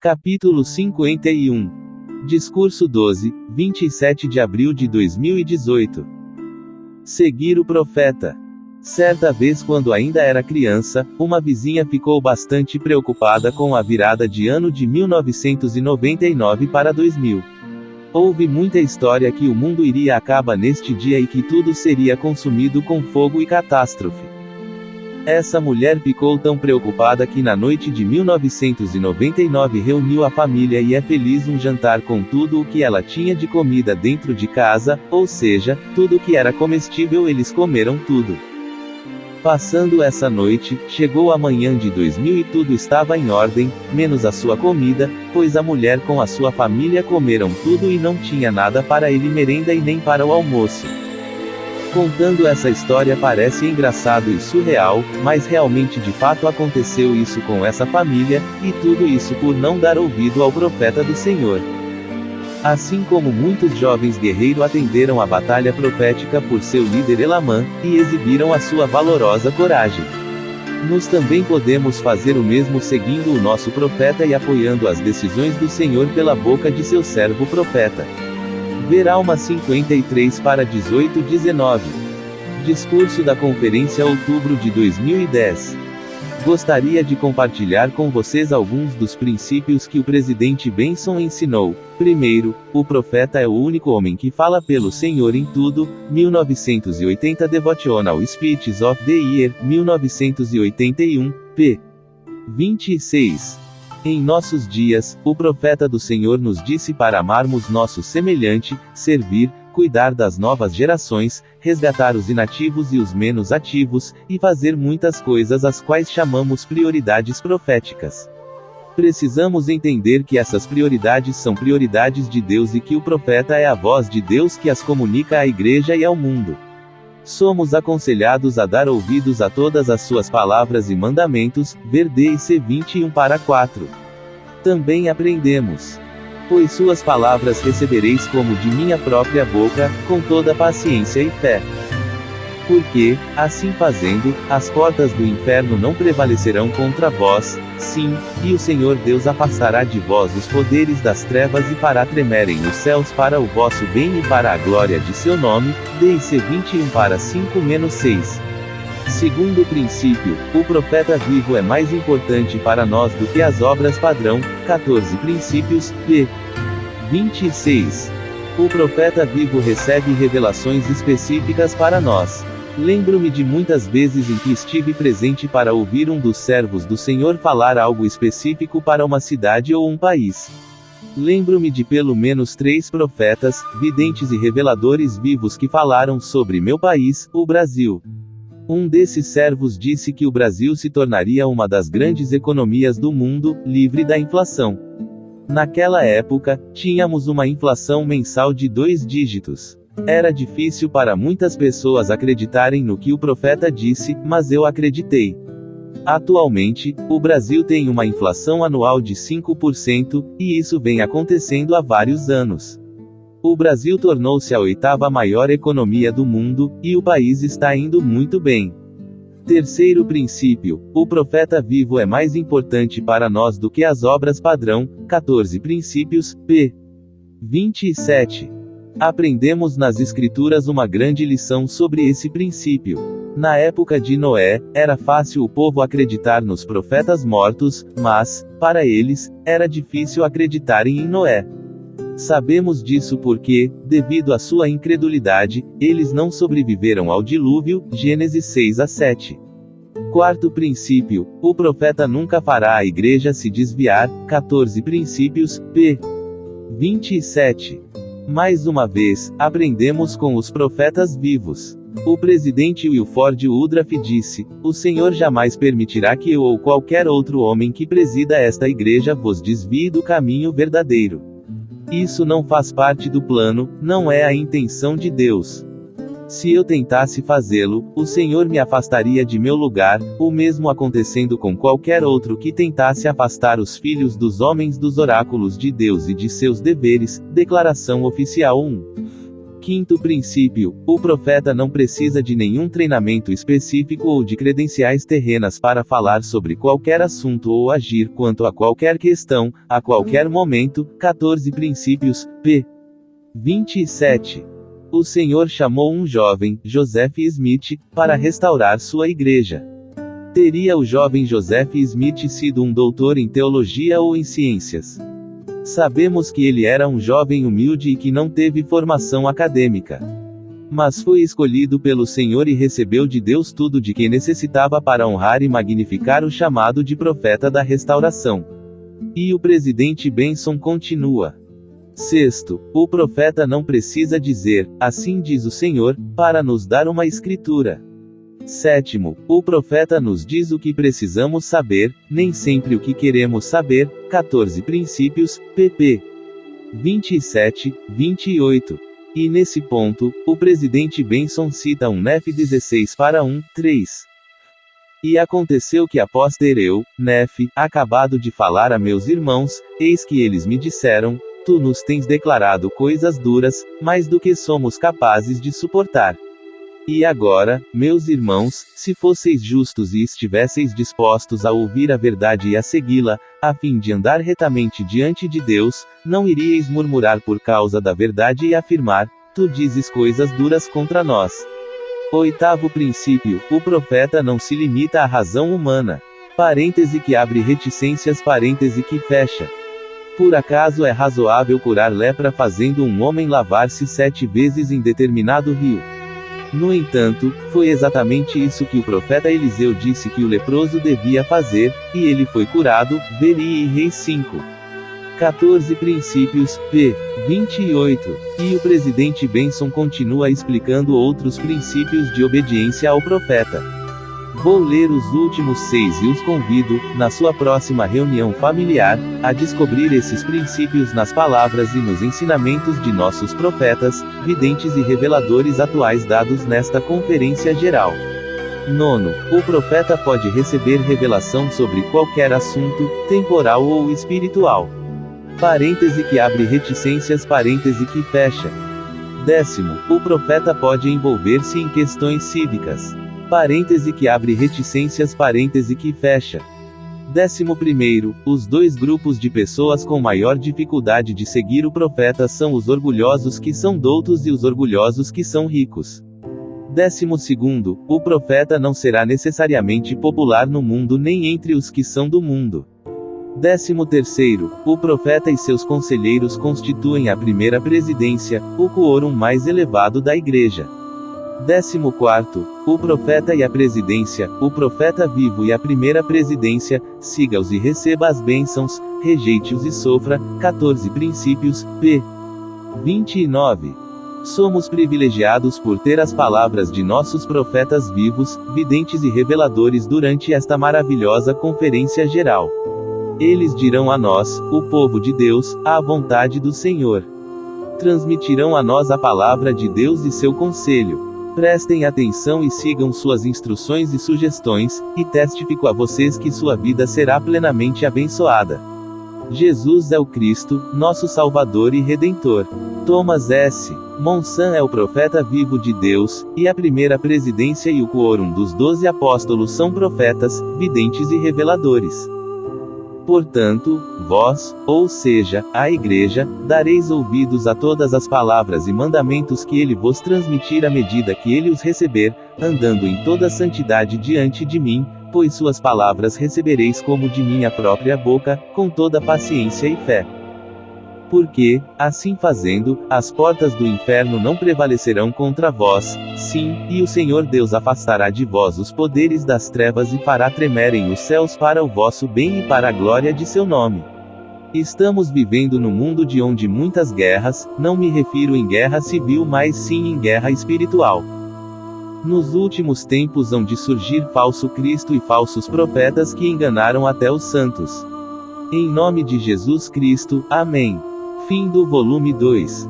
Capítulo 51. Discurso 12, 27 de abril de 2018. Seguir o profeta. Certa vez, quando ainda era criança, uma vizinha ficou bastante preocupada com a virada de ano de 1999 para 2000. Houve muita história que o mundo iria acabar neste dia e que tudo seria consumido com fogo e catástrofe. Essa mulher ficou tão preocupada que na noite de 1999 reuniu a família e feliz um jantar com tudo o que ela tinha de comida dentro de casa, ou seja, tudo que era comestível eles comeram tudo. Passando essa noite, chegou a manhã de 2000 e tudo estava em ordem, menos a sua comida, pois a mulher com a sua família comeram tudo e não tinha nada para ele merenda e nem para o almoço. Contando essa história parece engraçado e surreal, mas realmente de fato aconteceu isso com essa família, e tudo isso por não dar ouvido ao profeta do Senhor. Assim como muitos jovens guerreiros atenderam a batalha profética por seu líder Elamã, e exibiram a sua valorosa coragem. Nós também podemos fazer o mesmo seguindo o nosso profeta e apoiando as decisões do Senhor pela boca de seu servo profeta. Ver Alma 53 para 18-19. Discurso da Conferência Outubro de 2010. Gostaria de compartilhar com vocês alguns dos princípios que o presidente Benson ensinou. Primeiro, o profeta é o único homem que fala pelo Senhor em tudo. 1980 Devotional Speeches of the Year, 1981, p. 26. Em nossos dias, o profeta do Senhor nos disse para amarmos nosso semelhante, servir, cuidar das novas gerações, resgatar os inativos e os menos ativos, e fazer muitas coisas as quais chamamos prioridades proféticas. Precisamos entender que essas prioridades são prioridades de Deus e que o profeta é a voz de Deus que as comunica à igreja e ao mundo. Somos aconselhados a dar ouvidos a todas as suas palavras e mandamentos, ver D&C 21 para 4. Também aprendemos. Pois suas palavras recebereis como de minha própria boca, com toda paciência e fé. Porque, assim fazendo, as portas do inferno não prevalecerão contra vós, sim, e o Senhor Deus afastará de vós os poderes das trevas e fará tremerem os céus para o vosso bem e para a glória de seu nome. D&C 21 para 5-6. Segundo princípio, o profeta vivo é mais importante para nós do que as obras padrão. 14 princípios, p. 26. O profeta vivo recebe revelações específicas para nós. Lembro-me de muitas vezes em que estive presente para ouvir um dos servos do Senhor falar algo específico para uma cidade ou um país. Lembro-me de pelo menos 3 profetas, videntes e reveladores vivos que falaram sobre meu país, o Brasil. Um desses servos disse que o Brasil se tornaria uma das grandes economias do mundo, livre da inflação. Naquela época, tínhamos uma inflação mensal de 2 dígitos. Era difícil para muitas pessoas acreditarem no que o profeta disse, mas eu acreditei. Atualmente, o Brasil tem uma inflação anual de 5%, e isso vem acontecendo há vários anos. O Brasil tornou-se a 8ª maior economia do mundo, e o país está indo muito bem. Terceiro princípio, o profeta vivo é mais importante para nós do que as obras padrão. 14 princípios, p. 27. Aprendemos nas Escrituras uma grande lição sobre esse princípio. Na época de Noé, era fácil o povo acreditar nos profetas mortos, mas, para eles, era difícil acreditarem em Noé. Sabemos disso porque, devido à sua incredulidade, eles não sobreviveram ao dilúvio. Gênesis 6-7. Quarto princípio, o profeta nunca fará a igreja se desviar. 14 princípios, p. 27. Mais uma vez, aprendemos com os profetas vivos. O presidente Wilford Woodruff disse: o Senhor jamais permitirá que eu ou qualquer outro homem que presida esta igreja vos desvie do caminho verdadeiro. Isso não faz parte do plano, não é a intenção de Deus. Se eu tentasse fazê-lo, o Senhor me afastaria de meu lugar, o mesmo acontecendo com qualquer outro que tentasse afastar os filhos dos homens dos oráculos de Deus e de seus deveres. Declaração Oficial 1. Quinto princípio: o profeta não precisa de nenhum treinamento específico ou de credenciais terrenas para falar sobre qualquer assunto ou agir quanto a qualquer questão, a qualquer momento. 14 princípios, p. 27. O Senhor chamou um jovem, Joseph Smith, para restaurar sua igreja. Teria o jovem Joseph Smith sido um doutor em teologia ou em ciências? Sabemos que ele era um jovem humilde e que não teve formação acadêmica. Mas foi escolhido pelo Senhor e recebeu de Deus tudo de que necessitava para honrar e magnificar o chamado de profeta da restauração. E o presidente Benson continua. Sexto, o profeta não precisa dizer, assim diz o Senhor, para nos dar uma escritura. Sétimo, o profeta nos diz o que precisamos saber, nem sempre o que queremos saber. 14 princípios, pp. 27, 28. E nesse ponto, o presidente Benson cita um Nef 16 para 3. E aconteceu que após ter eu, Nef, acabado de falar a meus irmãos, eis que eles me disseram, tu nos tens declarado coisas duras, mais do que somos capazes de suportar. E agora, meus irmãos, se fosseis justos e estivesseis dispostos a ouvir a verdade e a segui-la, a fim de andar retamente diante de Deus, não iríeis murmurar por causa da verdade e afirmar, tu dizes coisas duras contra nós. Oitavo princípio, o profeta não se limita à razão humana. Parêntese que abre reticências, parêntese que fecha. Por acaso é razoável curar lepra fazendo um homem lavar-se 7 vezes em determinado rio? No entanto, foi exatamente isso que o profeta Eliseu disse que o leproso devia fazer, e ele foi curado. Veri Reis 5. 14 princípios, p. 28. E o presidente Benson continua explicando outros princípios de obediência ao profeta. Vou ler os últimos 6 e os convido, na sua próxima reunião familiar, a descobrir esses princípios nas palavras e nos ensinamentos de nossos profetas, videntes e reveladores atuais dados nesta conferência geral. Nono, o profeta pode receber revelação sobre qualquer assunto, temporal ou espiritual. Parêntese que abre reticências, parêntese que fecha. Décimo, o profeta pode envolver-se em questões cívicas. Parêntese que abre reticências, parêntese que fecha. 11º, os dois grupos de pessoas com maior dificuldade de seguir o profeta são os orgulhosos que são doutos e os orgulhosos que são ricos. 12º, o profeta não será necessariamente popular no mundo nem entre os que são do mundo. 13º, o profeta e seus conselheiros constituem a primeira presidência, o quórum mais elevado da igreja. 14º, o profeta e a presidência, o profeta vivo e a primeira presidência, siga-os e receba as bênçãos, rejeite-os e sofra. 14 princípios, p. 29. Somos privilegiados por ter as palavras de nossos profetas vivos, videntes e reveladores durante esta maravilhosa conferência geral. Eles dirão a nós, o povo de Deus, a vontade do Senhor. Transmitirão a nós a palavra de Deus e seu conselho. Prestem atenção e sigam suas instruções e sugestões, e testifico a vocês que sua vida será plenamente abençoada. Jesus é o Cristo, nosso Salvador e Redentor. Thomas S. Monson é o profeta vivo de Deus, e a primeira presidência e o quórum dos 12 apóstolos são profetas, videntes e reveladores. Portanto, vós, ou seja, a igreja, dareis ouvidos a todas as palavras e mandamentos que ele vos transmitir à medida que ele os receber, andando em toda santidade diante de mim, pois suas palavras recebereis como de minha própria boca, com toda paciência e fé. Porque, assim fazendo, as portas do inferno não prevalecerão contra vós, sim, e o Senhor Deus afastará de vós os poderes das trevas e fará tremerem os céus para o vosso bem e para a glória de seu nome. Estamos vivendo no mundo de onde muitas guerras, não me refiro em guerra civil mas sim em guerra espiritual. Nos últimos tempos hão de surgir falso Cristo e falsos profetas que enganaram até os santos. Em nome de Jesus Cristo, amém. Fim do volume 2.